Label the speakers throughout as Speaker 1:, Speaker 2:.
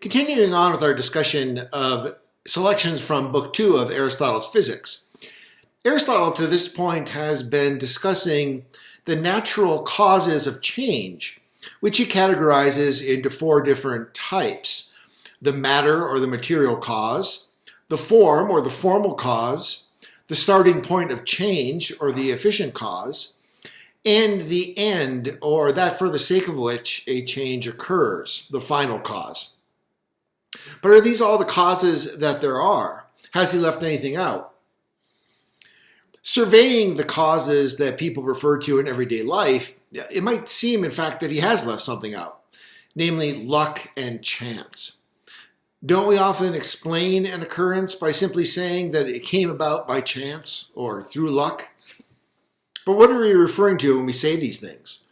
Speaker 1: Continuing on with our discussion of selections from Book 2 of Aristotle's Physics. Aristotle, to this point, has been discussing the natural causes of change, which he categorizes into 4 different types: the matter or the material cause, the form or the formal cause, the starting point of change or the efficient cause, and the end, or that for the sake of which a change occurs, the final cause. But are these all the causes that there are? Has he left anything out? Surveying the causes that people refer to in everyday life, it might seem, in fact, that he has left something out, namely luck and chance. Don't we often explain an occurrence by simply saying that it came about by chance or through luck? But what are we referring to when we say these things?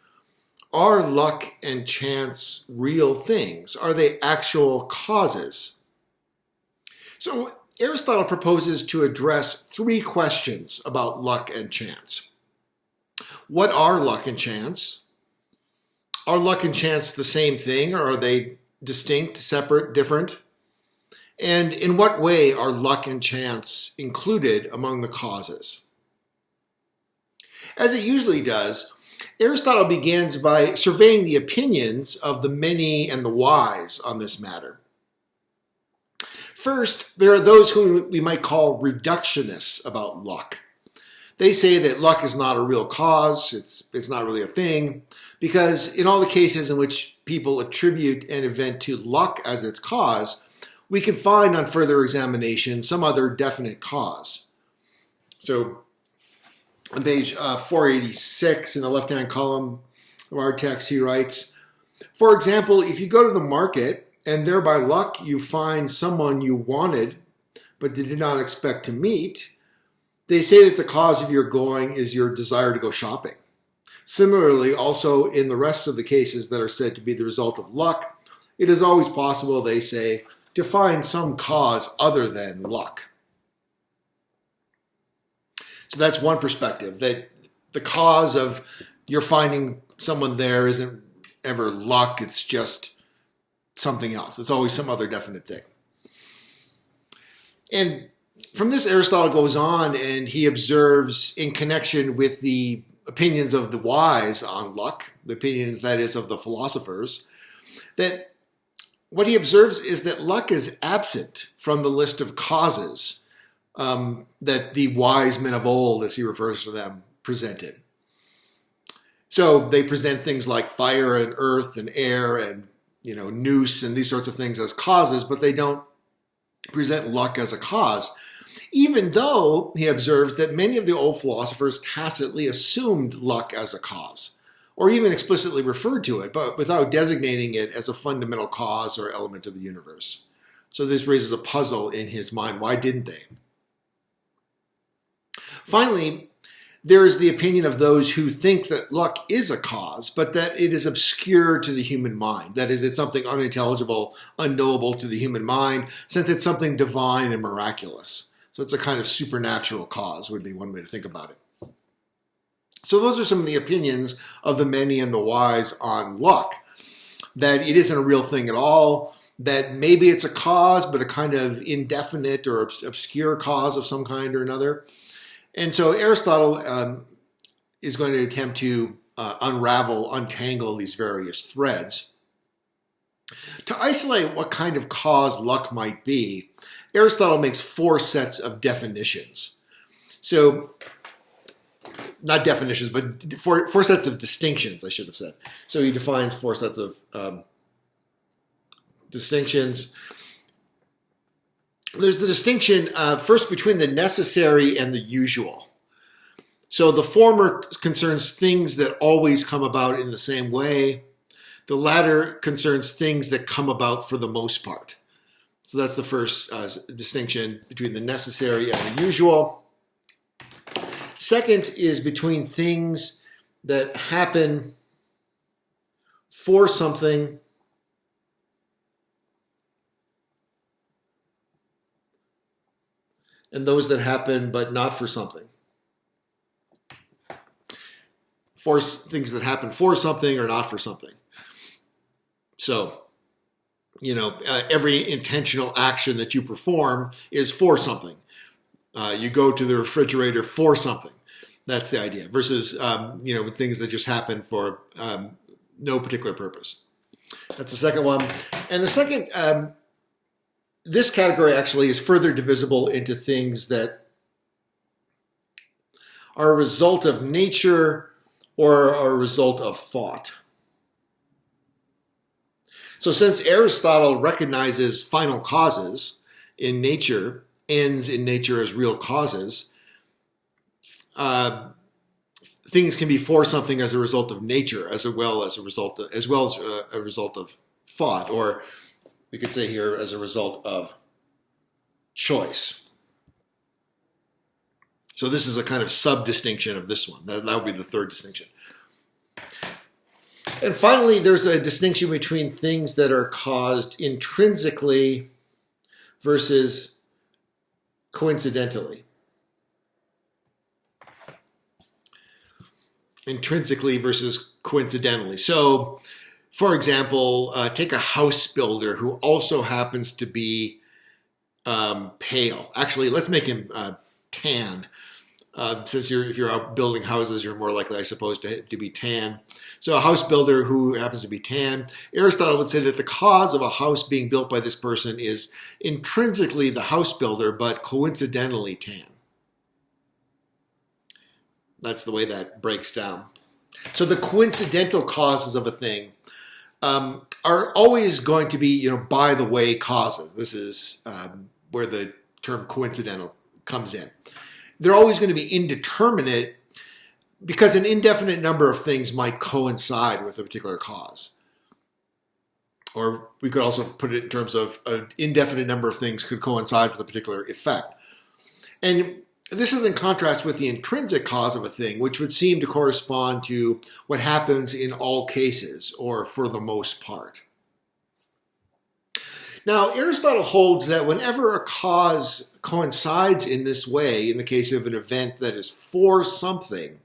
Speaker 1: Are luck and chance real things? Are they actual causes? So Aristotle proposes to address 3 questions about luck and chance. What are luck and chance? Are luck and chance the same thing, or are they distinct, separate, different? And in what way are luck and chance included among the causes? As it usually does, Aristotle begins by surveying the opinions of the many and the wise on this matter. First, there are those whom we might call reductionists about luck. They say that luck is not a real cause, it's not really a thing, because in all the cases in which people attribute an event to luck as its cause, we can find on further examination some other definite cause. So, on page 486 in the left-hand column of our text, he writes, "For example, if you go to the market and there by luck you find someone you wanted but did not expect to meet, they say that the cause of your going is your desire to go shopping. Similarly, also in the rest of the cases that are said to be the result of luck, it is always possible, they say, to find some cause other than luck." So that's one perspective, that the cause of your finding someone there isn't ever luck, it's just something else. It's always some other definite thing. And from this, Aristotle goes on and he observes, in connection with the opinions of the wise on luck, the opinions, that is, of the philosophers, that what he observes is that luck is absent from the list of causes that the wise men of old, as he refers to them, presented. So they present things like fire and earth and air and nous and these sorts of things as causes, but they don't present luck as a cause, even though he observes that many of the old philosophers tacitly assumed luck as a cause, or even explicitly referred to it, but without designating it as a fundamental cause or element of the universe. So this raises a puzzle in his mind. Why didn't they? Finally, there is the opinion of those who think that luck is a cause, but that it is obscure to the human mind. That is, it's something unintelligible, unknowable to the human mind, since it's something divine and miraculous. So it's a kind of supernatural cause, would be one way to think about it. So those are some of the opinions of the many and the wise on luck. That it isn't a real thing at all, that maybe it's a cause, but a kind of indefinite or obscure cause of some kind or another. And so Aristotle is going to attempt to untangle these various threads. To isolate what kind of cause luck might be, Aristotle makes 4 sets of definitions. So, not definitions, but four sets of distinctions, I should have said. So he defines 4 sets of distinctions. There's the distinction first between the necessary and the usual. So the former concerns things that always come about in the same way. The latter concerns things that come about for the most part. So that's the first distinction between the necessary and the usual. Second is between things that happen for something and those that happen but not for something. For things that happen for something or not for something. So, every intentional action that you perform is for something. You go to the refrigerator for something. That's the idea. Versus, things that just happen for no particular purpose. That's the second one. And the second, this category actually is further divisible into things that are a result of nature or are a result of thought. So since Aristotle recognizes final causes in nature, ends in nature as real causes, things can be for something as a result of nature, as well as a result of thought, or we could say here as a result of choice. So this is a kind of sub-distinction of this one. That would be the third distinction. And finally, there's a distinction between things that are caused intrinsically versus coincidentally. Intrinsically versus coincidentally. So, for example, take a house builder who also happens to be pale. Actually, let's make him tan. Since if you're out building houses, you're more likely, I suppose, to be tan. So a house builder who happens to be tan, Aristotle would say that the cause of a house being built by this person is intrinsically the house builder, but coincidentally tan. That's the way that breaks down. So the coincidental causes of a thing are always going to be, by the way causes. This is where the term coincidental comes in. They're always going to be indeterminate because an indefinite number of things might coincide with a particular cause. Or we could also put it in terms of an indefinite number of things could coincide with a particular effect. And this is in contrast with the intrinsic cause of a thing, which would seem to correspond to what happens in all cases, or for the most part. Now, Aristotle holds that whenever a cause coincides in this way, in the case of an event that is for something,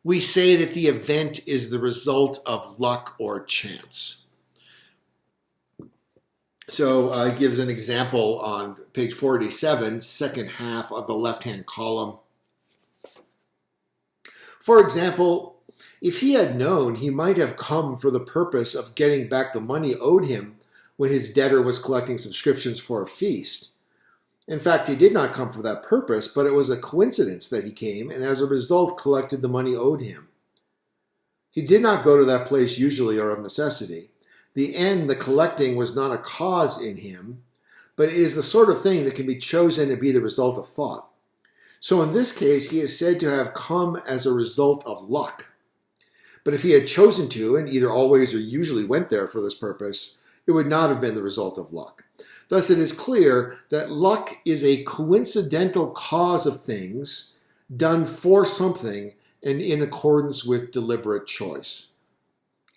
Speaker 1: we say that the event is the result of luck or chance. So he gives an example on page 487, second half of the left-hand column. For example, if he had known he might have come for the purpose of getting back the money owed him when his debtor was collecting subscriptions for a feast. In fact, he did not come for that purpose, but it was a coincidence that he came, and as a result collected the money owed him. He did not go to that place usually or of necessity. The end, the collecting, was not a cause in him, but it is the sort of thing that can be chosen to be the result of thought. So in this case, he is said to have come as a result of luck. But if he had chosen to, and either always or usually went there for this purpose, it would not have been the result of luck. Thus, it is clear that luck is a coincidental cause of things done for something and in accordance with deliberate choice.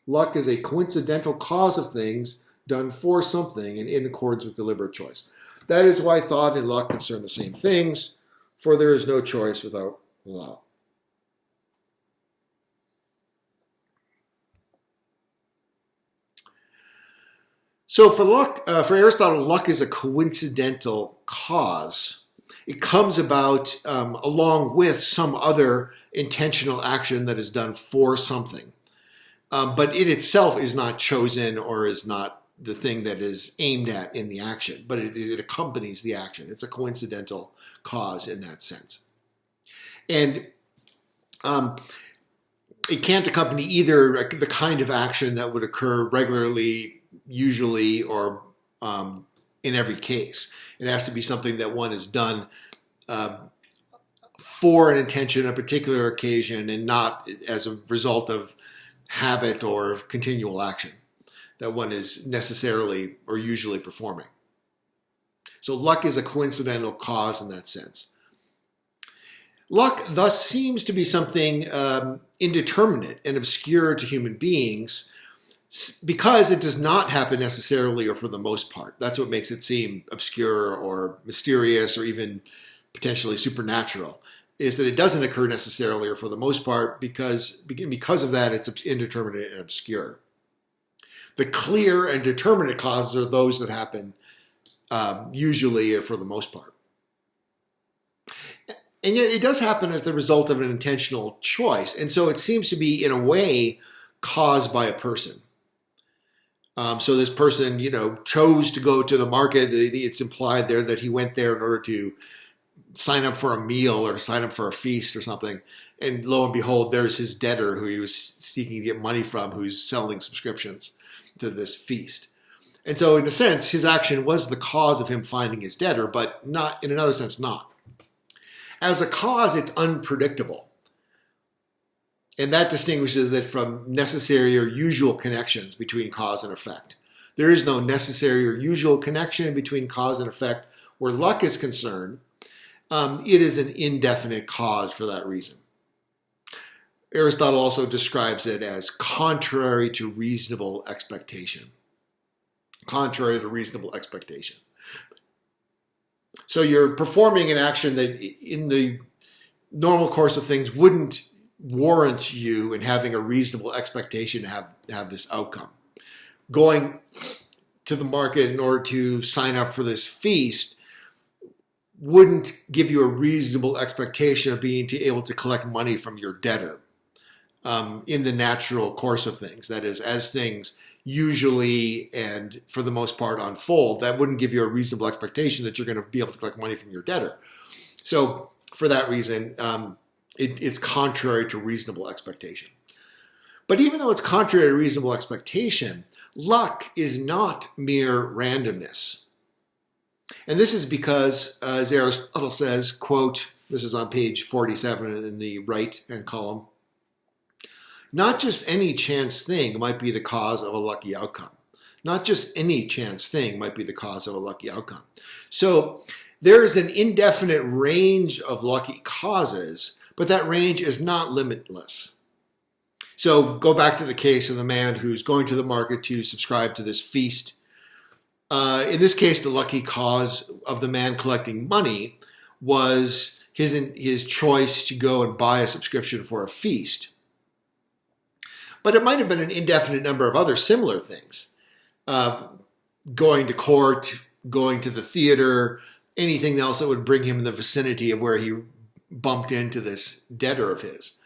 Speaker 1: Luck is a coincidental cause of things done for something and in accordance with deliberate choice. That is why thought and luck concern the same things, for there is no choice without law. So for Aristotle, luck is a coincidental cause. It comes about along with some other intentional action that is done for something. But it itself is not chosen or is not the thing that is aimed at in the action, but it accompanies the action. It's a coincidental cause in that sense. And it can't accompany either the kind of action that would occur regularly, usually, or in every case. It has to be something that one has done for an intention, a particular occasion, and not as a result of habit or continual action that one is necessarily or usually performing. So luck is a coincidental cause in that sense. Luck thus seems to be something indeterminate and obscure to human beings because it does not happen necessarily or for the most part. That's what makes it seem obscure or mysterious or even potentially supernatural, is that it doesn't occur necessarily or for the most part because of that it's indeterminate and obscure. The clear and determinate causes are those that happen usually or for the most part. And yet it does happen as the result of an intentional choice. And so it seems to be, in a way, caused by a person. So this person, chose to go to the market. It's implied there that he went there in order to sign up for a meal or sign up for a feast or something. And lo and behold, there's his debtor who he was seeking to get money from, who's selling subscriptions to this feast. And so in a sense, his action was the cause of him finding his debtor, but not, in another sense, not. As a cause, it's unpredictable. And that distinguishes it from necessary or usual connections between cause and effect. There is no necessary or usual connection between cause and effect. Where luck is concerned, it is an indefinite cause for that reason. Aristotle also describes it as contrary to reasonable expectation. Contrary to reasonable expectation. So you're performing an action that in the normal course of things wouldn't warrant you in having a reasonable expectation to have this outcome. Going to the market in order to sign up for this feast wouldn't give you a reasonable expectation of being able to collect money from your debtor in the natural course of things. That is, as things usually and for the most part unfold, that wouldn't give you a reasonable expectation that you're going to be able to collect money from your debtor. So for that reason, it's contrary to reasonable expectation. But even though it's contrary to reasonable expectation, luck is not mere randomness. And this is because, as Aristotle says, quote, this is on page 47 in the right-hand column, not just any chance thing might be the cause of a lucky outcome. Not just any chance thing might be the cause of a lucky outcome. So there is an indefinite range of lucky causes, but that range is not limitless. So go back to the case of the man who's going to the market to subscribe to this feast. In this case, the lucky cause of the man collecting money was his choice to go and buy a subscription for a feast. But it might have been an indefinite number of other similar things. Going to court, going to the theater, anything else that would bring him in the vicinity of where he bumped into this debtor of his.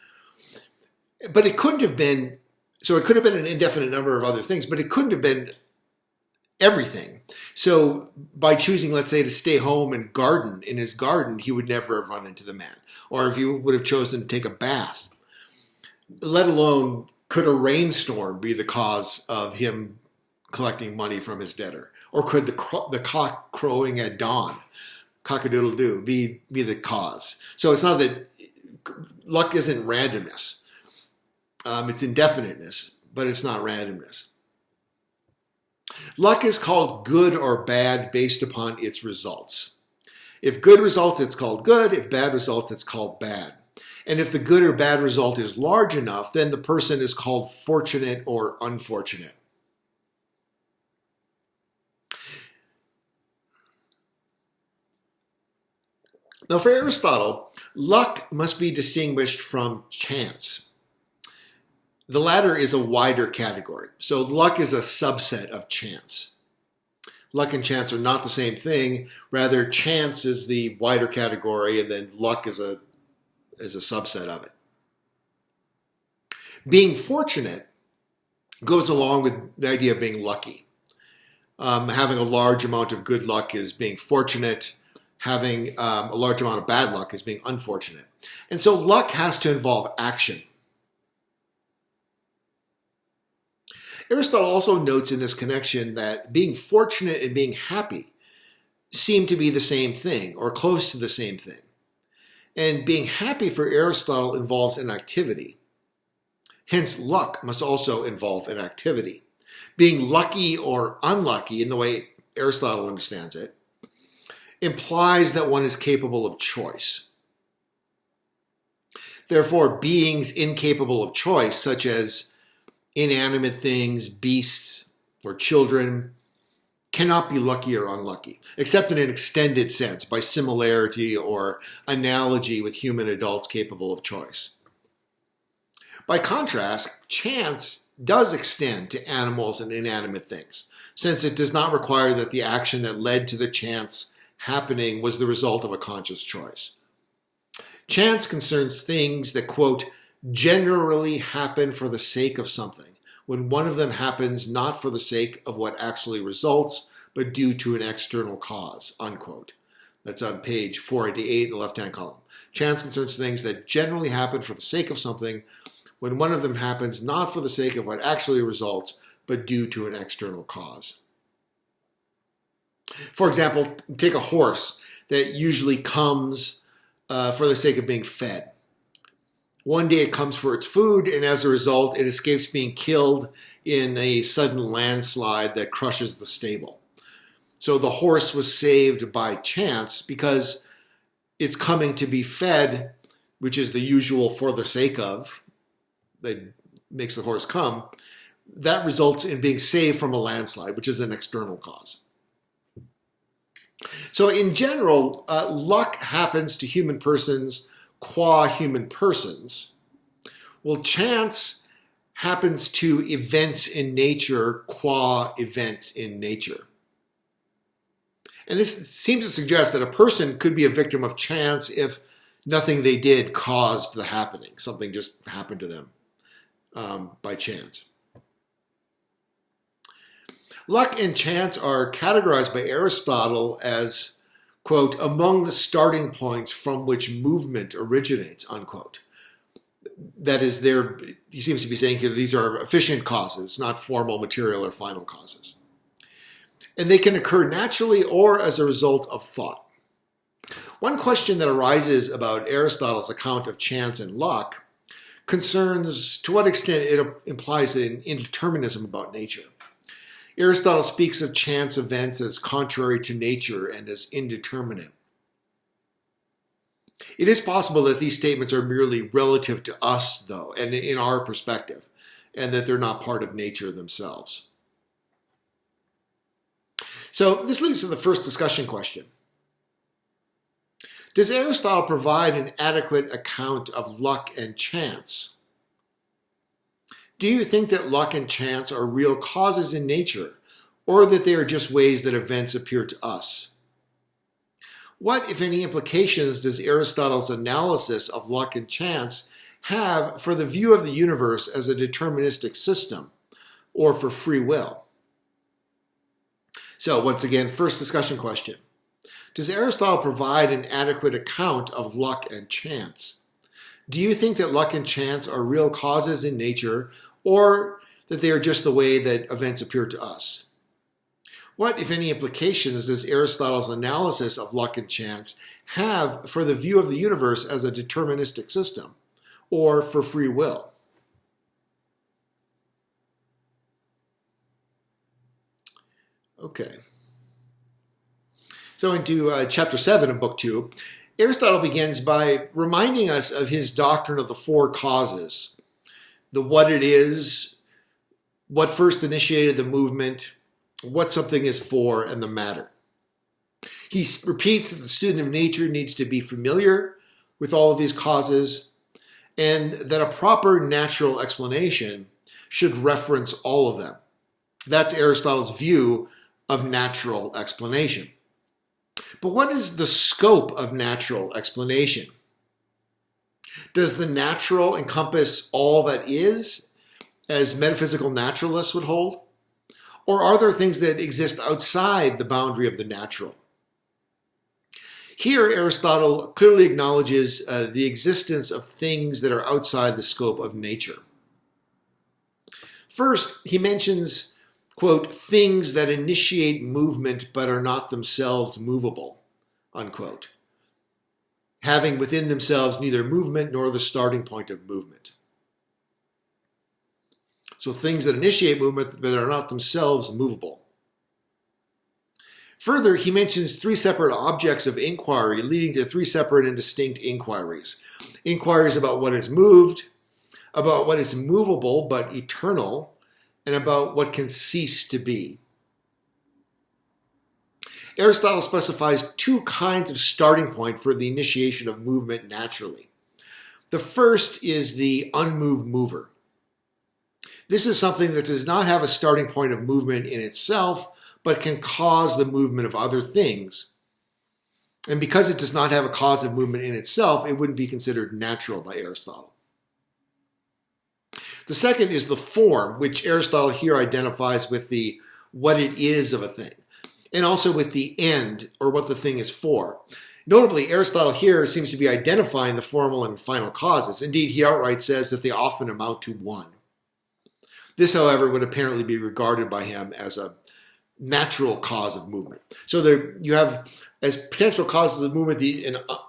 Speaker 1: But it couldn't have been, so it could have been an indefinite number of other things, but it couldn't have been everything. So by choosing, let's say, to stay home and garden in his garden, he would never have run into the man. Or if he would have chosen to take a bath, let alone could a rainstorm be the cause of him collecting money from his debtor? Or could the cock crowing at dawn, cock-a-doodle-doo, be the cause? So it's not that luck isn't randomness. It's indefiniteness, but it's not randomness. Luck is called good or bad based upon its results. If good results, it's called good. If bad results, it's called bad. And if the good or bad result is large enough, then the person is called fortunate or unfortunate. Now, for Aristotle, luck must be distinguished from chance. The latter is a wider category. So luck is a subset of chance. Luck and chance are not the same thing. Rather, chance is the wider category, and then luck is a subset of it. Being fortunate goes along with the idea of being lucky. Having a large amount of good luck is being fortunate. Having a large amount of bad luck is being unfortunate. And so luck has to involve action. Aristotle also notes in this connection that being fortunate and being happy seem to be the same thing or close to the same thing. And being happy for Aristotle involves an activity. Hence, luck must also involve an activity. Being lucky or unlucky, in the way Aristotle understands it, implies that one is capable of choice. Therefore, beings incapable of choice, such as inanimate things, beasts, or children, cannot be lucky or unlucky, except in an extended sense, by similarity or analogy with human adults capable of choice. By contrast, chance does extend to animals and inanimate things, since it does not require that the action that led to the chance happening was the result of a conscious choice. Chance concerns things that, quote, generally happen for the sake of something, when one of them happens not for the sake of what actually results, but due to an external cause, unquote. That's on page 488 in the left-hand column. Chance concerns things that generally happen for the sake of something, when one of them happens not for the sake of what actually results, but due to an external cause. For example, take a horse that usually comes for the sake of being fed. One day it comes for its food, and as a result, it escapes being killed in a sudden landslide that crushes the stable. So the horse was saved by chance because it's coming to be fed, which is the usual for the sake of, that makes the horse come. That results in being saved from a landslide, which is an external cause. So in general, luck happens to human persons qua human persons. Well, chance happens to events in nature qua events in nature. And this seems to suggest that a person could be a victim of chance if nothing they did caused the happening. Something just happened to them by chance. Luck and chance are categorized by Aristotle as, quote, among the starting points from which movement originates, unquote. That is, he seems to be saying here that these are efficient causes, not formal, material, or final causes. And they can occur naturally or as a result of thought. One question that arises about Aristotle's account of chance and luck concerns to what extent it implies an indeterminism about nature. Aristotle speaks of chance events as contrary to nature and as indeterminate. It is possible that these statements are merely relative to us, though, and in our perspective, and that they're not part of nature themselves. So this leads to the first discussion question. Does Aristotle provide an adequate account of luck and chance? Do you think that luck and chance are real causes in nature, or that they are just ways that events appear to us? What, if any, implications does Aristotle's analysis of luck and chance have for the view of the universe as a deterministic system, or for free will? So once again, first discussion question. Does Aristotle provide an adequate account of luck and chance? Do you think that luck and chance are real causes in nature, or that they are just the way that events appear to us? What, if any, implications does Aristotle's analysis of luck and chance have for the view of the universe as a deterministic system, or for free will? Okay. So into chapter 7 of book 2, Aristotle begins by reminding us of his doctrine of the four causes. The what it is, what first initiated the movement, what something is for, and the matter. He repeats that the student of nature needs to be familiar with all of these causes, and that a proper natural explanation should reference all of them. That's Aristotle's view of natural explanation. But what is the scope of natural explanation? Does the natural encompass all that is, as metaphysical naturalists would hold? Or are there things that exist outside the boundary of the natural? Here, Aristotle clearly acknowledges the existence of things that are outside the scope of nature. First, he mentions, quote, things that initiate movement but are not themselves movable, unquote, having within themselves neither movement nor the starting point of movement. So things that initiate movement but are not themselves movable. Further, he mentions three separate objects of inquiry leading to three separate and distinct inquiries. Inquiries about what is moved, about what is movable but eternal, and about what can cease to be. Aristotle specifies two kinds of starting point for the initiation of movement naturally. The first is the unmoved mover. This is something that does not have a starting point of movement in itself, but can cause the movement of other things. And because it does not have a cause of movement in itself, it wouldn't be considered natural by Aristotle. The second is the form, which Aristotle here identifies with the what it is of a thing, and also with the end, or what the thing is for. Notably, Aristotle here seems to be identifying the formal and final causes. Indeed, he outright says that they often amount to one. This, however, would apparently be regarded by him as a natural cause of movement. So there you have, as potential causes of movement,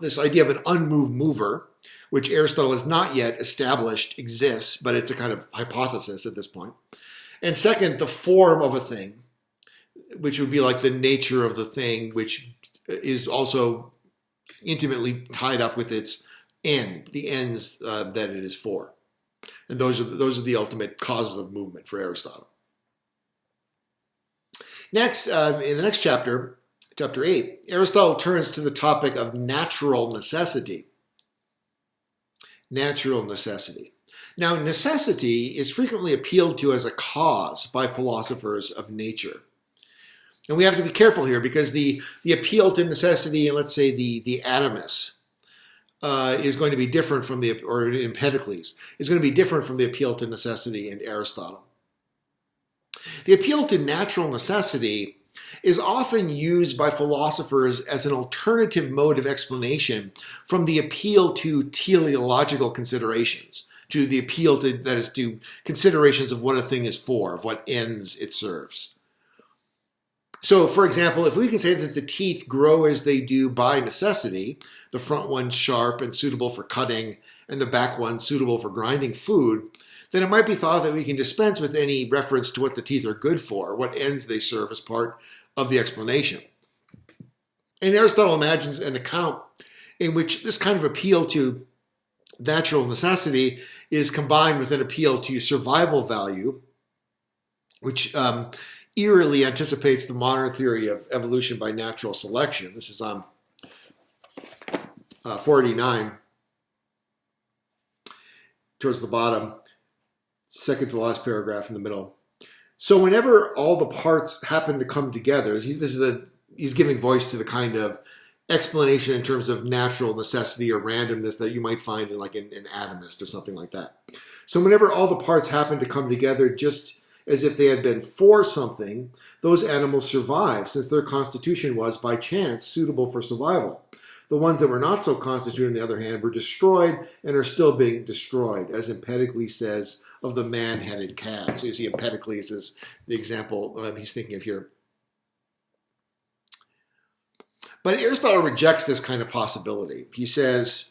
Speaker 1: this idea of an unmoved mover, which Aristotle has not yet established exists, but it's a kind of hypothesis at this point. And second, the form of a thing, which would be like the nature of the thing, which is also intimately tied up with its end, the ends that it is for. And those are the ultimate causes of movement for Aristotle. Next, in the next chapter, chapter 8, Aristotle turns to the topic of natural necessity. Natural necessity. Now, necessity is frequently appealed to as a cause by philosophers of nature. And we have to be careful here because the appeal to necessity, and let's say the atomists, is going to be different from or Empedocles, is going to be different from the appeal to necessity in Aristotle. The appeal to natural necessity is often used by philosophers as an alternative mode of explanation from the appeal to teleological considerations, to the appeal to, that is, to considerations of what a thing is for, of what ends it serves. So, for example, if we can say that the teeth grow as they do by necessity, the front one's sharp and suitable for cutting, and the back one suitable for grinding food, then it might be thought that we can dispense with any reference to what the teeth are good for, what ends they serve as part of the explanation. And Aristotle imagines an account in which this kind of appeal to natural necessity is combined with an appeal to survival value, which eerily anticipates the modern theory of evolution by natural selection. This is on 489, towards the bottom, second to the last paragraph in the middle. So whenever all the parts happen to come together, he's giving voice to the kind of explanation in terms of natural necessity or randomness that you might find in like an atomist or something like that. So whenever all the parts happen to come together just as if they had been for something, those animals survive, since their constitution was, by chance, suitable for survival. The ones that were not so constituted, on the other hand, were destroyed and are still being destroyed, as Empedocles says of the man-headed cat. So you see Empedocles is the example he's thinking of here. But Aristotle rejects this kind of possibility. He says,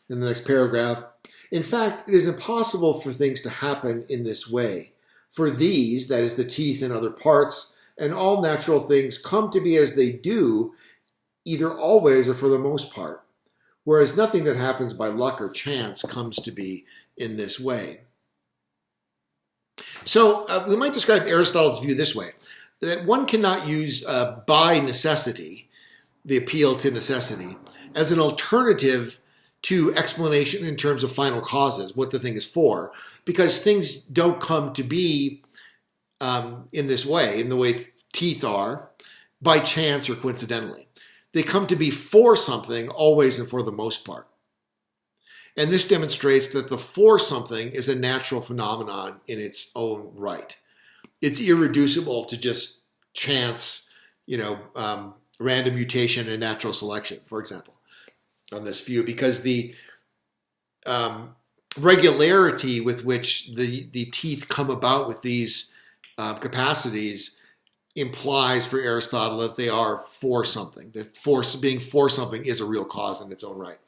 Speaker 1: in the next paragraph, in fact, it is impossible for things to happen in this way. For these, that is the teeth and other parts, and all natural things come to be as they do, either always or for the most part, whereas nothing that happens by luck or chance comes to be in this way. So we might describe Aristotle's view this way, that one cannot use by necessity, the appeal to necessity, as an alternative to explanation in terms of final causes, what the thing is for, because things don't come to be in this way, in the way teeth are, by chance or coincidentally. They come to be for something always and for the most part. And this demonstrates that the for something is a natural phenomenon in its own right. It's irreducible to just chance, random mutation and natural selection, for example, on this view, because the regularity with which the teeth come about with these capacities implies for Aristotle that they are for something, that being for something is a real cause in its own right.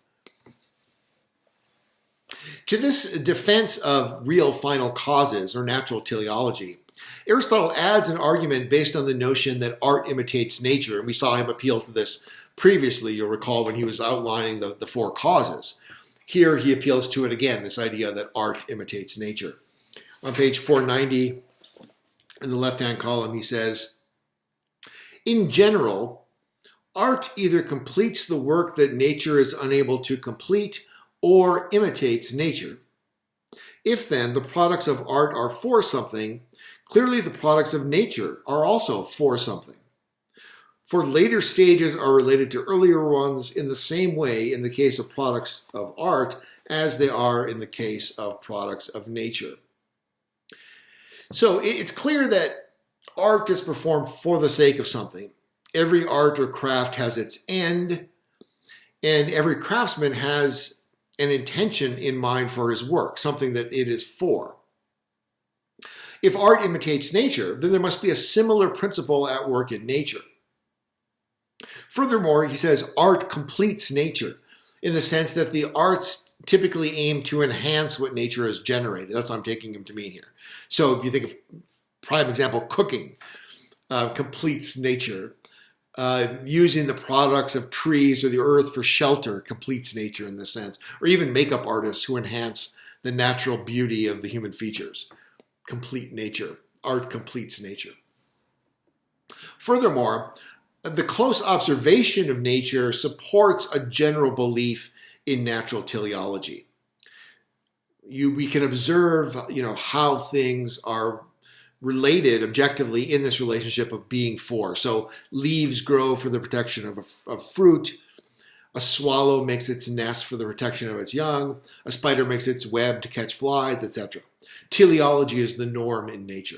Speaker 1: To this defense of real final causes or natural teleology, Aristotle adds an argument based on the notion that art imitates nature, and we saw him appeal to this previously, you'll recall, when he was outlining the four causes. Here he appeals to it again, this idea that art imitates nature. On page 490, in the left-hand column, he says, in general, art either completes the work that nature is unable to complete or imitates nature. If then the products of art are for something, clearly the products of nature are also for something. For later stages are related to earlier ones in the same way in the case of products of art as they are in the case of products of nature. So it's clear that art is performed for the sake of something. Every art or craft has its end, and every craftsman has an intention in mind for his work, something that it is for. If art imitates nature, then there must be a similar principle at work in nature. Furthermore, he says art completes nature in the sense that the arts typically aim to enhance what nature has generated. That's what I'm taking him to mean here. So if you think of prime example, cooking completes nature. Using the products of trees or the earth for shelter completes nature in this sense. Or even makeup artists who enhance the natural beauty of the human features. Complete nature. Art completes nature. Furthermore, the close observation of nature supports a general belief in natural teleology. We can observe, how things are related objectively in this relationship of being for. So leaves grow for the protection of fruit. A swallow makes its nest for the protection of its young. A spider makes its web to catch flies, etc. Teleology is the norm in nature.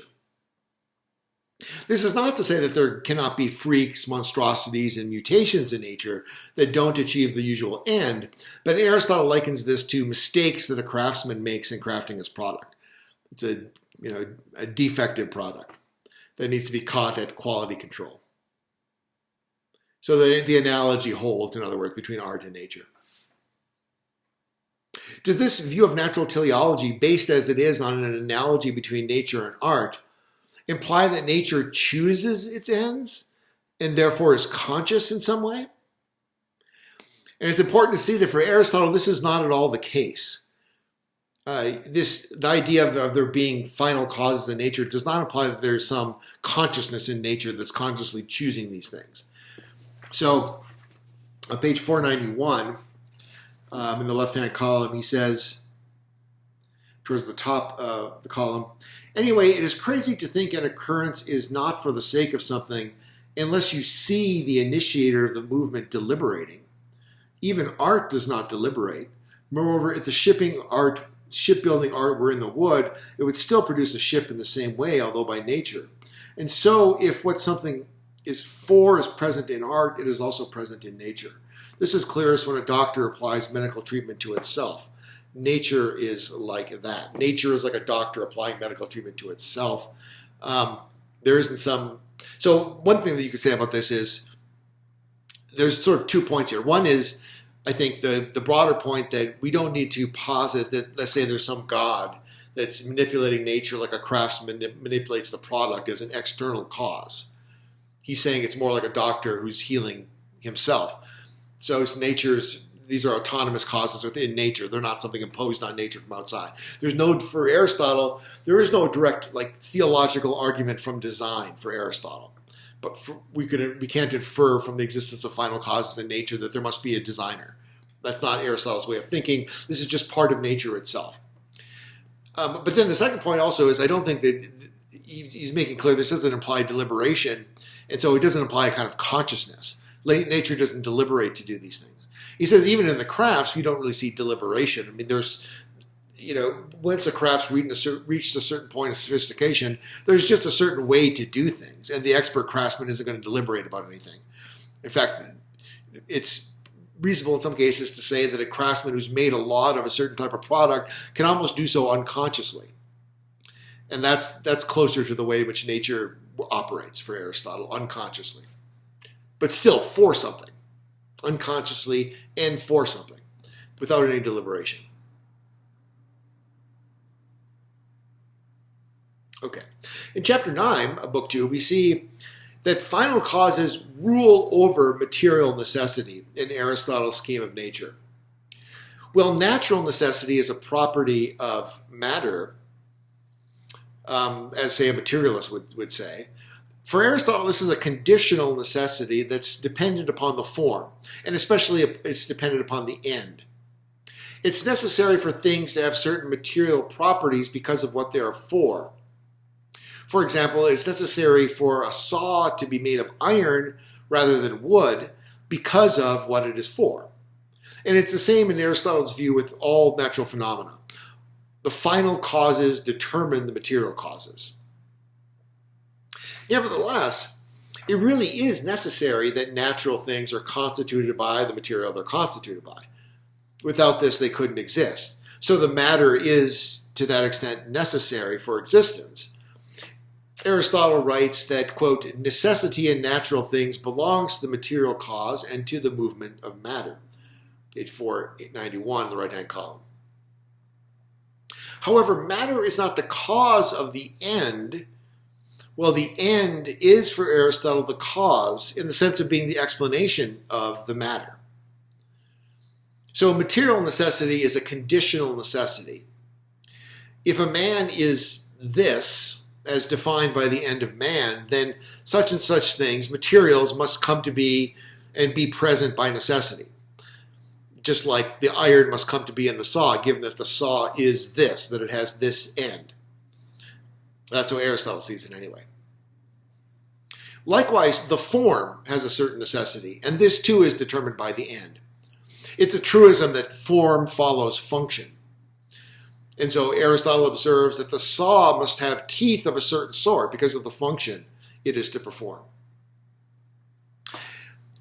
Speaker 1: This is not to say that there cannot be freaks, monstrosities, and mutations in nature that don't achieve the usual end, but Aristotle likens this to mistakes that a craftsman makes in crafting his product. It's a defective product that needs to be caught at quality control. So the analogy holds, in other words, between art and nature. Does this view of natural teleology, based as it is on an analogy between nature and art, imply that nature chooses its ends and therefore is conscious in some way? And it's important to see that for Aristotle, this is not at all the case. The idea of there being final causes in nature does not imply that there's some consciousness in nature that's consciously choosing these things. So on page 491, in the left-hand column, he says, towards the top of the column, anyway, it is crazy to think an occurrence is not for the sake of something unless you see the initiator of the movement deliberating. Even art does not deliberate. Moreover, if the shipbuilding art were in the wood, it would still produce a ship in the same way, although by nature. And so, if what something is for is present in art, it is also present in nature. This is clearest when a doctor applies medical treatment to itself. Nature is like that. Nature is like a doctor applying medical treatment to itself. There isn't some... So one thing that you could say about this is there's sort of 2 points here. One is, I think, the broader point that we don't need to posit that, let's say there's some god that's manipulating nature like a craftsman manipulates the product as an external cause. He's saying it's more like a doctor who's healing himself. So it's these are autonomous causes within nature. They're not something imposed on nature from outside. For Aristotle, there is no direct theological argument from design for Aristotle. But we can't infer from the existence of final causes in nature that there must be a designer. That's not Aristotle's way of thinking. This is just part of nature itself. But then the second point also is I don't think that he's making clear this doesn't imply deliberation, and so it doesn't imply a kind of consciousness. Nature doesn't deliberate to do these things. He says even in the crafts, we don't really see deliberation. I mean, there's, once a craft's reached a certain point of sophistication, there's just a certain way to do things, and the expert craftsman isn't going to deliberate about anything. In fact, it's reasonable in some cases to say that a craftsman who's made a lot of a certain type of product can almost do so unconsciously. And that's closer to the way in which nature operates for Aristotle, unconsciously. But still for something, unconsciously and for something, without any deliberation. Okay. In chapter 9 of book 2, we see that final causes rule over material necessity in Aristotle's scheme of nature. Well, natural necessity is a property of matter, as, say, a materialist would say. For Aristotle, this is a conditional necessity that's dependent upon the form, and especially it's dependent upon the end. It's necessary for things to have certain material properties because of what they are for. For example, it's necessary for a saw to be made of iron rather than wood because of what it is for. And it's the same in Aristotle's view with all natural phenomena. The final causes determine the material causes. Nevertheless, it really is necessary that natural things are constituted by the material they're constituted by. Without this, they couldn't exist. So the matter is, to that extent, necessary for existence. Aristotle writes that, quote, necessity in natural things belongs to the material cause and to the movement of matter. Page 491, the right-hand column. However, matter is not the cause of the end. Well, the end is for Aristotle the cause in the sense of being the explanation of the matter. So material necessity is a conditional necessity. If a man is this, as defined by the end of man, then such and such things, materials, must come to be and be present by necessity. Just like the iron must come to be in the saw, given that the saw is this, that it has this end. That's how Aristotle sees it anyway. Likewise, the form has a certain necessity, and this too is determined by the end. It's a truism that form follows function. And so Aristotle observes that the saw must have teeth of a certain sort because of the function it is to perform.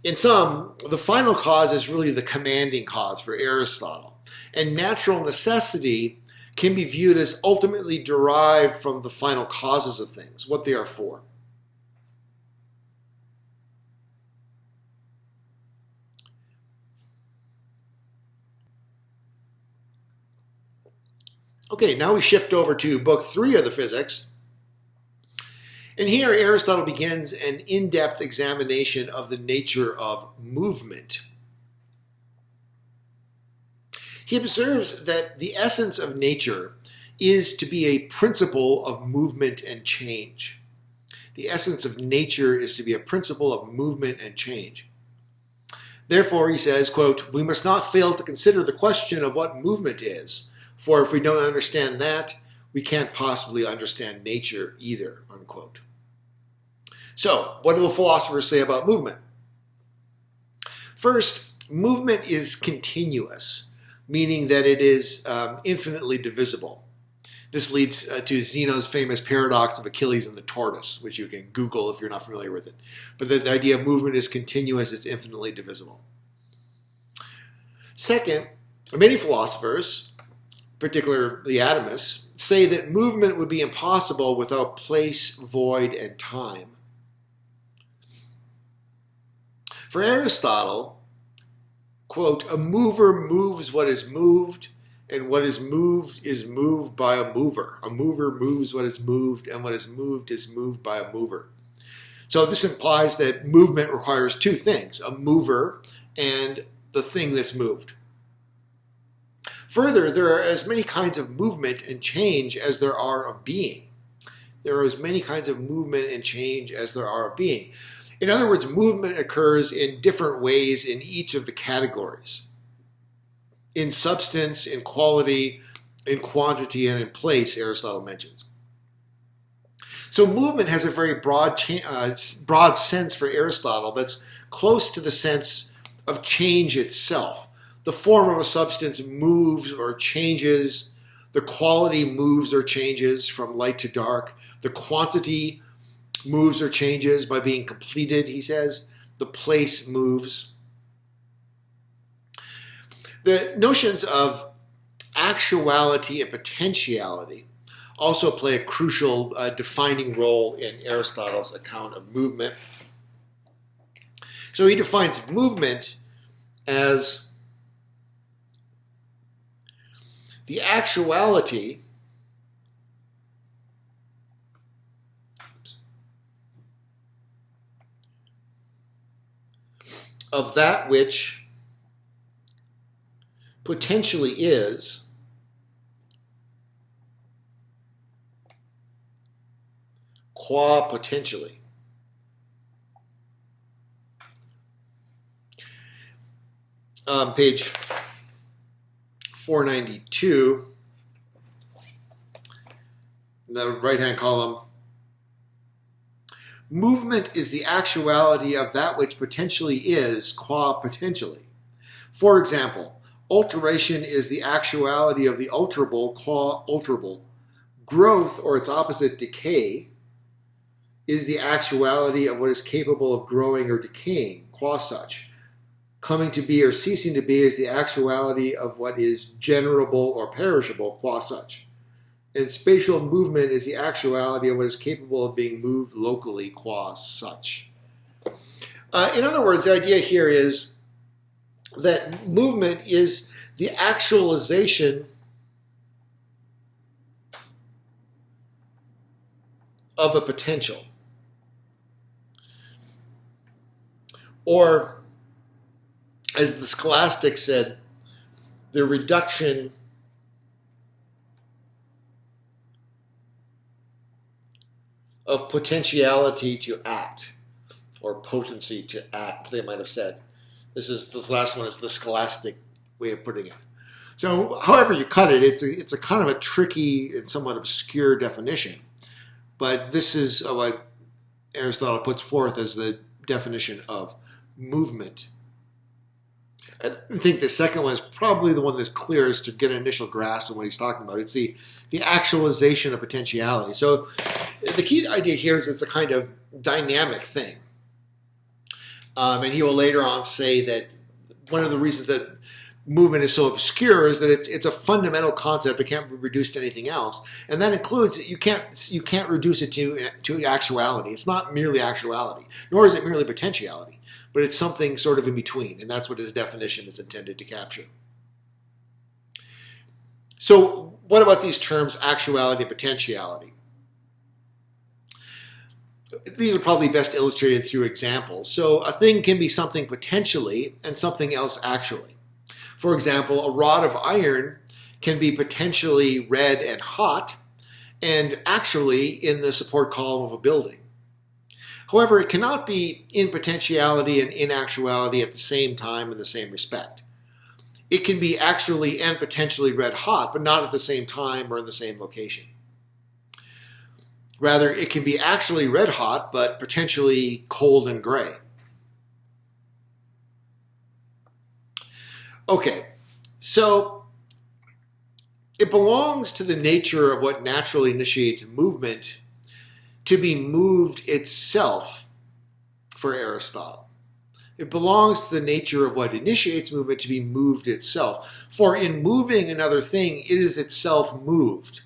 Speaker 1: In sum, the final cause is really the commanding cause for Aristotle. And natural necessity can be viewed as ultimately derived from the final causes of things, what they are for. Okay, now we shift over to Book 3 of the Physics. And here Aristotle begins an in-depth examination of the nature of movement. He observes that the essence of nature is to be a principle of movement and change. The essence of nature is to be a principle of movement and change. Therefore, he says, quote, we must not fail to consider the question of what movement is. For if we don't understand that, we can't possibly understand nature either, unquote. So, what do the philosophers say about movement? First, movement is continuous, meaning that it is infinitely divisible. This leads to Zeno's famous paradox of Achilles and the tortoise, which you can Google if you're not familiar with it. But the idea of movement is continuous, it's infinitely divisible. Second, many philosophers, particularly atomists, say that movement would be impossible without place, void, and time. For Aristotle, quote, a mover moves what is moved, and what is moved by a mover. A mover moves what is moved, and what is moved by a mover. So this implies that movement requires two things, a mover and the thing that's moved. Further, there are as many kinds of movement and change as there are of being. There are as many kinds of movement and change as there are of being. In other words, movement occurs in different ways in each of the categories. In substance, in quality, in quantity, and in place, Aristotle mentions. So movement has a very broad sense for Aristotle that's close to the sense of change itself. The form of a substance moves or changes. The quality moves or changes from light to dark. The quantity moves or changes by being completed, he says. The place moves. The notions of actuality and potentiality also play a crucial defining role in Aristotle's account of movement. So he defines movement as the actuality of that which potentially is qua potentially. Page 492, in the right-hand column, movement is the actuality of that which potentially is qua potentially. For example, alteration is the actuality of the alterable qua alterable. Growth, or its opposite, decay, is the actuality of what is capable of growing or decaying, qua such. Coming to be or ceasing to be is the actuality of what is generable or perishable, qua such. And spatial movement is the actuality of what is capable of being moved locally, qua such. In other words, the idea here is that movement is the actualization of a potential. Or, as the scholastics said, the reduction of potentiality to act, or potency to act, they might have said. This last one is the scholastic way of putting it. So, however you cut it, it's a kind of a tricky and somewhat obscure definition. But this is what Aristotle puts forth as the definition of movement. I think the second one is probably the one that's clearest to get an initial grasp of what he's talking about. It's the actualization of potentiality. So the key idea here is it's a kind of dynamic thing. And he will later on say that one of the reasons that movement is so obscure is that it's a fundamental concept. It can't be reduced to anything else. And that includes that you can't reduce it to actuality. It's not merely actuality, nor is it merely potentiality. But it's something sort of in between, and that's what his definition is intended to capture. So what about these terms, actuality and potentiality? These are probably best illustrated through examples. So a thing can be something potentially and something else actually. For example, a rod of iron can be potentially red and hot and actually in the support column of a building. However, it cannot be in potentiality and in actuality at the same time in the same respect. It can be actually and potentially red hot, but not at the same time or in the same location. Rather, it can be actually red hot, but potentially cold and gray. Okay, so it belongs to the nature of what naturally initiates movement to be moved itself for Aristotle. It belongs to the nature of what initiates movement to be moved itself. For in moving another thing, it is itself moved.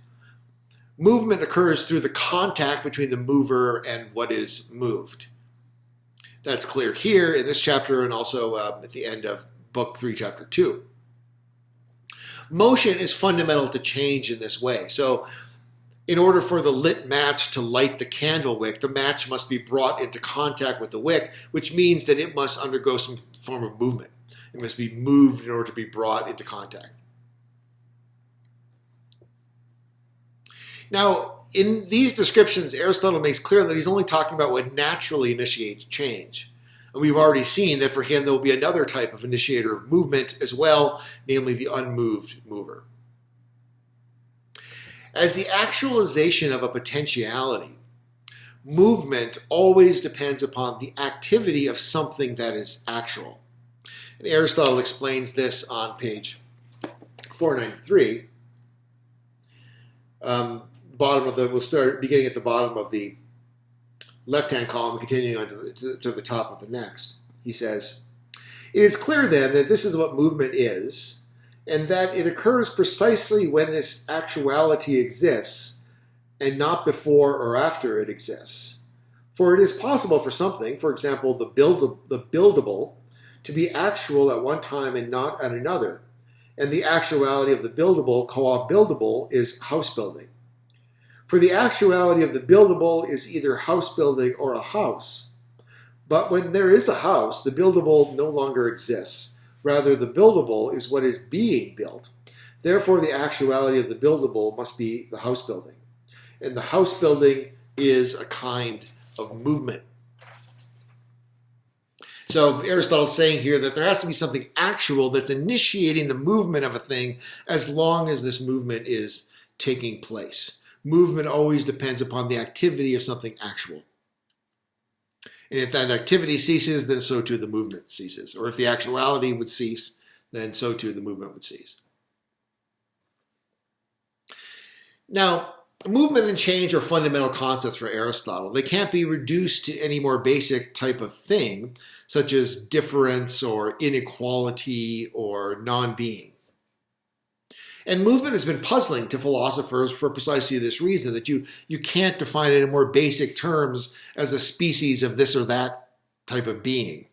Speaker 1: Movement occurs through the contact between the mover and what is moved. That's clear here in this chapter and also at the end of Book 3, Chapter 2. Motion is fundamental to change in this way. So, in order for the lit match to light the candle wick, the match must be brought into contact with the wick, which means that it must undergo some form of movement. It must be moved in order to be brought into contact. Now, in these descriptions, Aristotle makes clear that he's only talking about what naturally initiates change. And we've already seen that for him there will be another type of initiator of movement as well, namely the unmoved mover. As the actualization of a potentiality, movement always depends upon the activity of something that is actual. And Aristotle explains this on page 493. We'll start beginning at the bottom of the left-hand column, continuing on to the top of the next. He says, "It is clear then that this is what movement is, and that it occurs precisely when this actuality exists, and not before or after it exists. For it is possible for something, for example, the buildable, to be actual at one time and not at another, and the actuality of the buildable, co-op buildable, is house building. For the actuality of the buildable is either house building or a house. But when there is a house, the buildable no longer exists. Rather, the buildable is what is being built. Therefore, the actuality of the buildable must be the house building. And the house building is a kind of movement." So Aristotle's saying here that there has to be something actual that's initiating the movement of a thing as long as this movement is taking place. Movement always depends upon the activity of something actual. And if that activity ceases, then so too the movement ceases. Or if the actuality would cease, then so too the movement would cease. Now, movement and change are fundamental concepts for Aristotle. They can't be reduced to any more basic type of thing, such as difference or inequality or non-being. And movement has been puzzling to philosophers for precisely this reason, that you can't define it in more basic terms as a species of this or that type of being.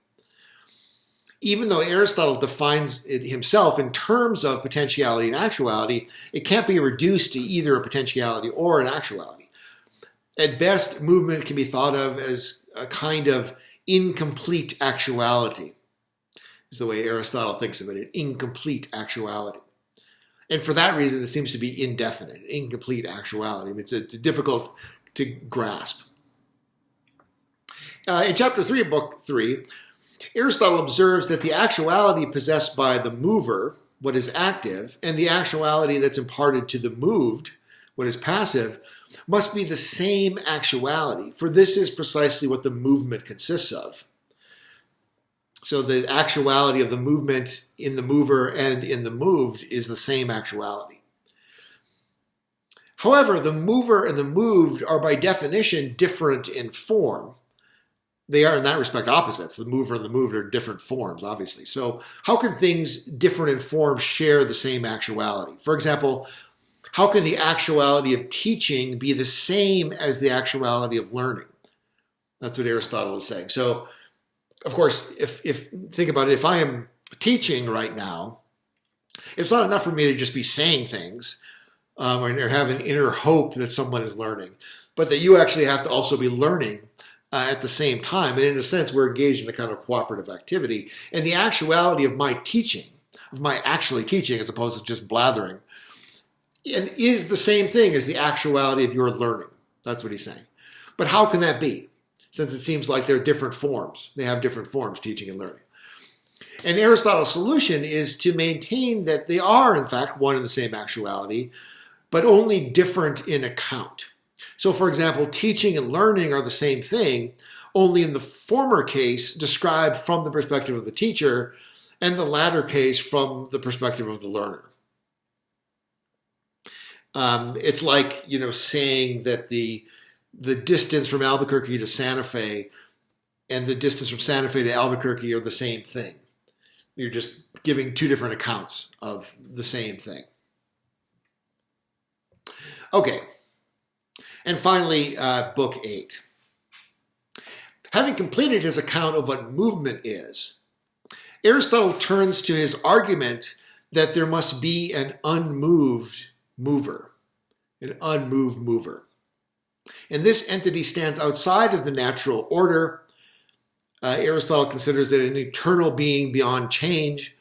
Speaker 1: Even though Aristotle defines it himself in terms of potentiality and actuality, it can't be reduced to either a potentiality or an actuality. At best, movement can be thought of as a kind of incomplete actuality, is the way Aristotle thinks of it, an incomplete actuality. And for that reason, it seems to be indefinite, incomplete actuality. I mean, it's difficult to grasp. In chapter 3 of book 3, Aristotle observes that the actuality possessed by the mover, what is active, and the actuality that's imparted to the moved, what is passive, must be the same actuality, for this is precisely what the movement consists of. So the actuality of the movement in the mover and in the moved is the same actuality. However, the mover and the moved are by definition different in form. They are in that respect opposites. The mover and the moved are different forms, obviously. So how can things different in form share the same actuality? For example, how can the actuality of teaching be the same as the actuality of learning? That's what Aristotle is saying. So, of course, if think about it, if I am teaching right now, it's not enough for me to just be saying things or have an inner hope that someone is learning, but that you actually have to also be learning at the same time. And in a sense, we're engaged in a kind of cooperative activity. And the actuality of my teaching, of my actually teaching as opposed to just blathering, and is the same thing as the actuality of your learning. That's what he's saying. But how can that be? Since it seems like they're different forms. They have different forms, teaching and learning. And Aristotle's solution is to maintain that they are, in fact, one and the same actuality, but only different in account. So, for example, teaching and learning are the same thing, only in the former case described from the perspective of the teacher, and the latter case from the perspective of the learner. It's like, saying that the distance from Albuquerque to Santa Fe and the distance from Santa Fe to Albuquerque are the same thing. You're just giving two different accounts of the same thing. Okay. And finally, book 8. Having completed his account of what movement is, Aristotle turns to his argument that there must be an unmoved mover, an unmoved mover. And this entity stands outside of the natural order. Aristotle considers it an eternal being beyond change,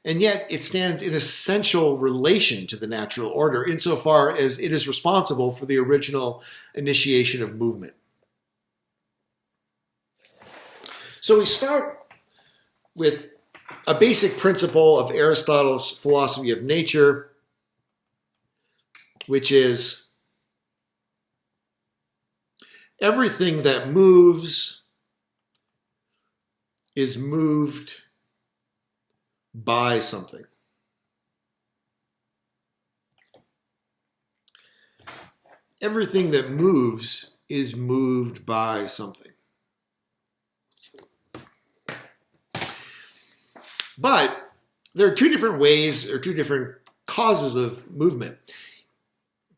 Speaker 1: and yet it stands in essential relation to the natural order insofar as it is responsible for the original initiation of movement. So we start with a basic principle of Aristotle's philosophy of nature, which is everything that moves is moved by something. Everything that moves is moved by something. But there are two different ways or two different causes of movement.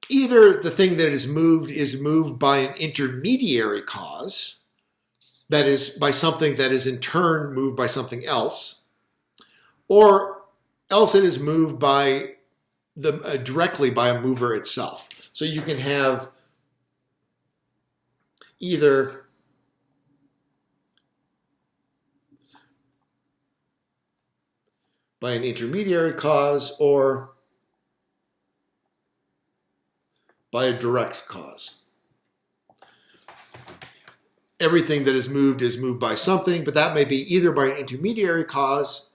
Speaker 1: Either the thing that is moved by an intermediary cause, that is, by something that is in turn moved by something else, or else it is moved by directly by a mover itself. So you can have either by an intermediary cause or by a direct cause. everything that is moved by something, but that may be either by an intermediary cause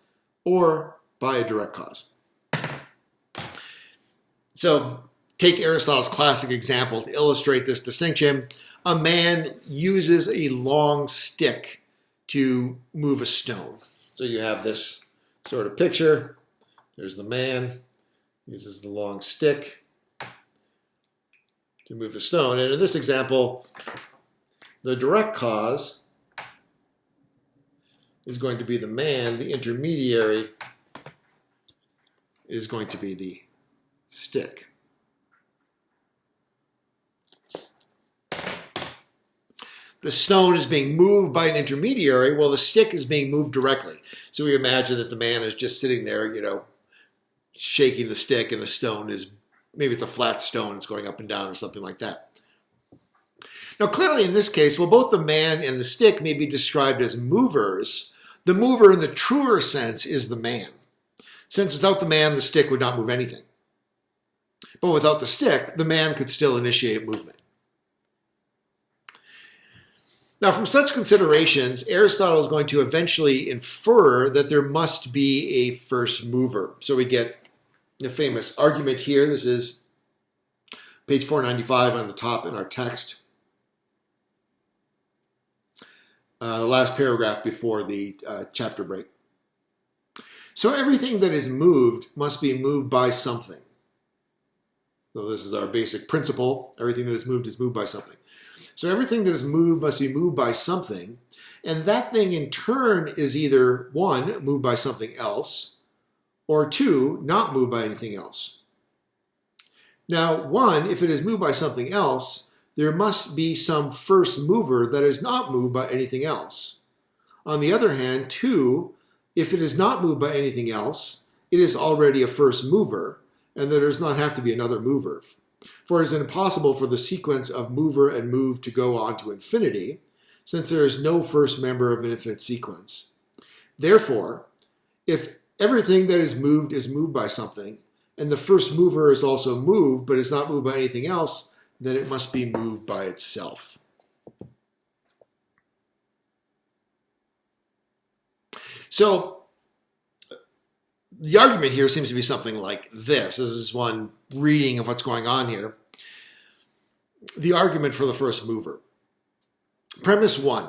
Speaker 1: or by a direct cause. So take Aristotle's classic example to illustrate this distinction. A man uses a long stick to move a stone. So you have this sort of picture. There's the man, uses the long stick to move the stone. And in this example, the direct cause is going to be the man. The intermediary is going to be the stick. The stone is being moved by an intermediary, while the stick is being moved directly. So we imagine that the man is just sitting there, shaking the stick, and the stone is, maybe it's a flat stone, it's going up and down or something like that. Now, clearly in this case, while both the man and the stick may be described as movers, the mover in the truer sense is the man. Since without the man, the stick would not move anything. But without the stick, the man could still initiate movement. Now, from such considerations, Aristotle is going to eventually infer that there must be a first mover. So we get the famous argument here. This is page 495 on the top in our text. The last paragraph before the chapter break. So everything that is moved must be moved by something. So this is our basic principle. Everything that is moved by something. So everything that is moved must be moved by something, and that thing in turn is either 1, moved by something else, or 2, not moved by anything else. Now, 1, if it is moved by something else, there must be some first mover that is not moved by anything else. On the other hand, 2, if it is not moved by anything else, it is already a first mover, and there does not have to be another mover. For it is impossible for the sequence of mover and move to go on to infinity, since there is no first member of an infinite sequence. Therefore, if everything that is moved by something, and the first mover is also moved, but is not moved by anything else, then it must be moved by itself. So, the argument here seems to be something like this. This is one reading of what's going on here. The argument for the first mover. Premise 1.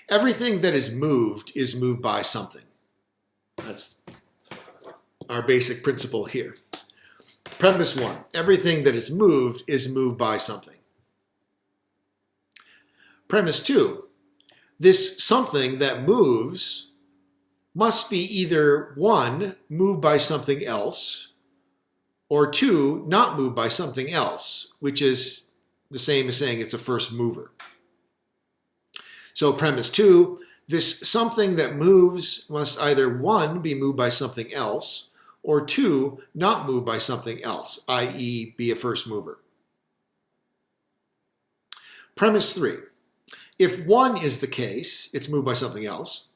Speaker 1: Everything that is moved by something. That's our basic principle here. Premise 1. Everything that is moved by something. Premise 2. This something that moves must be either 1, moved by something else, or 2, not moved by something else, which is the same as saying it's a first mover. So premise 2, this something that moves must either 1, be moved by something else, or 2, not moved by something else, i.e. be a first mover. Premise 3, if 1 is the case, it's moved by something else,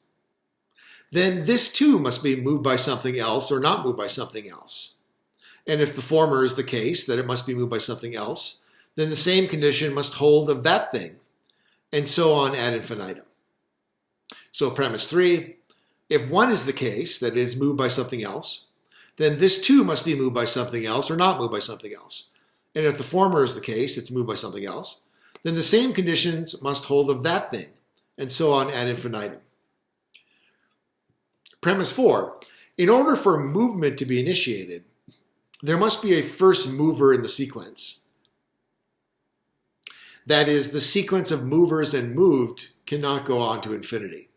Speaker 1: then this too must be moved by something else or not moved by something else. And if the former is the case, that it must be moved by something else, then the same condition must hold of that thing, and so on ad infinitum. So premise 3, if 1 is the case, that it is moved by something else, then this too must be moved by something else or not moved by something else. And if the former is the case, it's moved by something else, then the same conditions must hold of that thing, and so on ad infinitum. Premise 4, in order for movement to be initiated, there must be a first mover in the sequence. That is, the sequence of movers and moved cannot go on to infinity.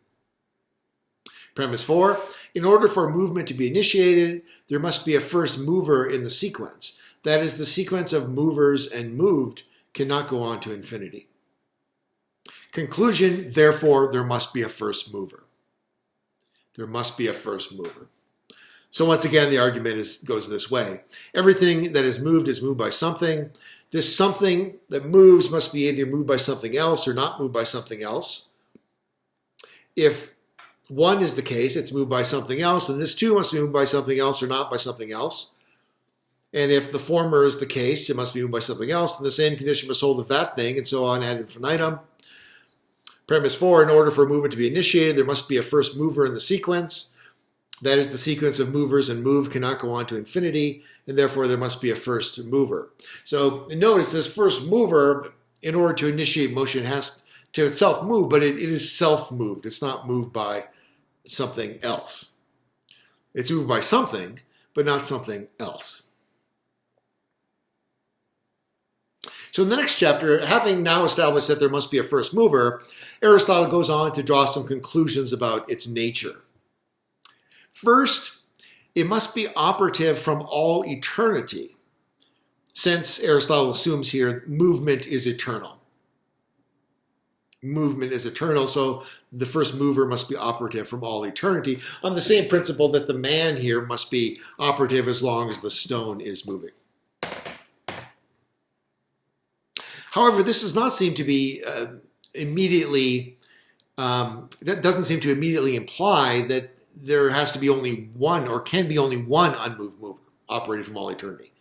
Speaker 1: Premise 4, in order for movement to be initiated, there must be a first mover in the sequence. That is, the sequence of movers and moved cannot go on to infinity. Conclusion, therefore, there must be a first mover. There must be a first mover. So once again, the argument goes this way. Everything that is moved by something. This something that moves must be either moved by something else or not moved by something else. If 1 is the case, it's moved by something else, and this too must be moved by something else or not by something else. And if the former is the case, it must be moved by something else, and the same condition must hold of that thing, and so on ad infinitum. Premise 4, in order for a movement to be initiated, there must be a first mover in the sequence. That is, the sequence of movers and moved cannot go on to infinity, and therefore there must be a first mover. So notice this first mover, in order to initiate motion, has to itself move, but it is self-moved. It's not moved by something else. It's moved by something, but not something else. So in the next chapter, having now established that there must be a first mover, Aristotle goes on to draw some conclusions about its nature. First, it must be operative from all eternity, since Aristotle assumes here movement is eternal. Movement is eternal, so the first mover must be operative from all eternity, on the same principle that the man here must be operative as long as the stone is moving. However, this does not seem to be that doesn't seem to immediately imply that there has to be only one, or can be only one, unmoved mover operating from all eternity.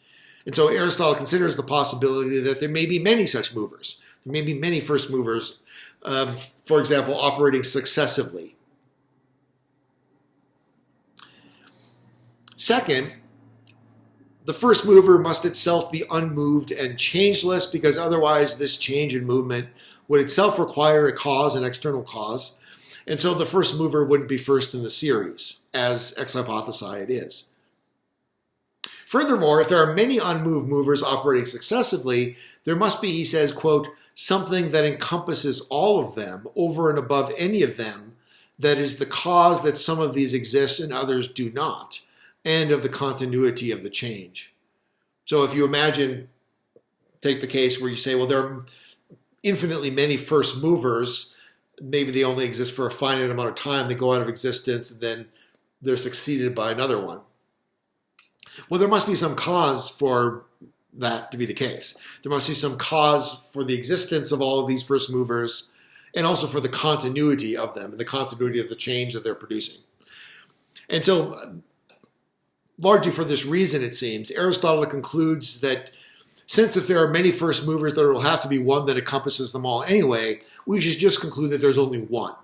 Speaker 1: And so Aristotle considers the possibility that there may be many such movers. There may be many first movers, for example, operating successively. Second, the first mover must itself be unmoved and changeless, because otherwise this change in movement would itself require a cause, an external cause. And so the first mover wouldn't be first in the series, as ex hypothesi it is. Furthermore, if there are many unmoved movers operating successively, there must be, he says, quote, something that encompasses all of them over and above any of them, that is the cause that some of these exist and others do not, and of the continuity of the change. So if you imagine, take the case where you say, well, there are infinitely many first movers, maybe they only exist for a finite amount of time, they go out of existence, and then they're succeeded by another one. Well, there must be some cause for that to be the case. There must be some cause for the existence of all of these first movers, and also for the continuity of them, and the continuity of the change that they're producing. And so, largely for this reason, it seems, Aristotle concludes that since if there are many first movers, there will have to be one that encompasses them all anyway, we should just conclude that there's only one,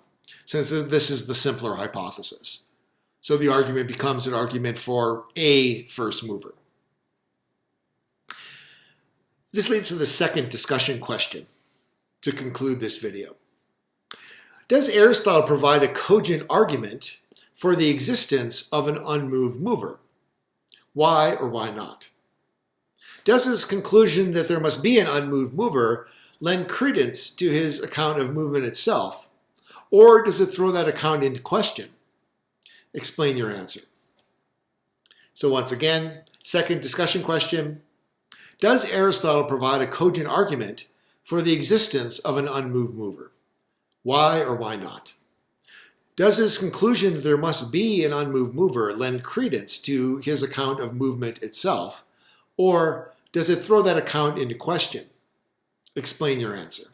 Speaker 1: since this is the simpler hypothesis. So the argument becomes an argument for a first mover. This leads to the second discussion question to conclude this video. Does Aristotle provide a cogent argument for the existence of an unmoved mover? Why or why not? Does his conclusion that there must be an unmoved mover lend credence to his account of movement itself, or does it throw that account into question? Explain your answer. So once again, second discussion question. Does Aristotle provide a cogent argument for the existence of an unmoved mover? Why or why not? Does his conclusion that there must be an unmoved mover lend credence to his account of movement itself, or does it throw that account into question? Explain your answer.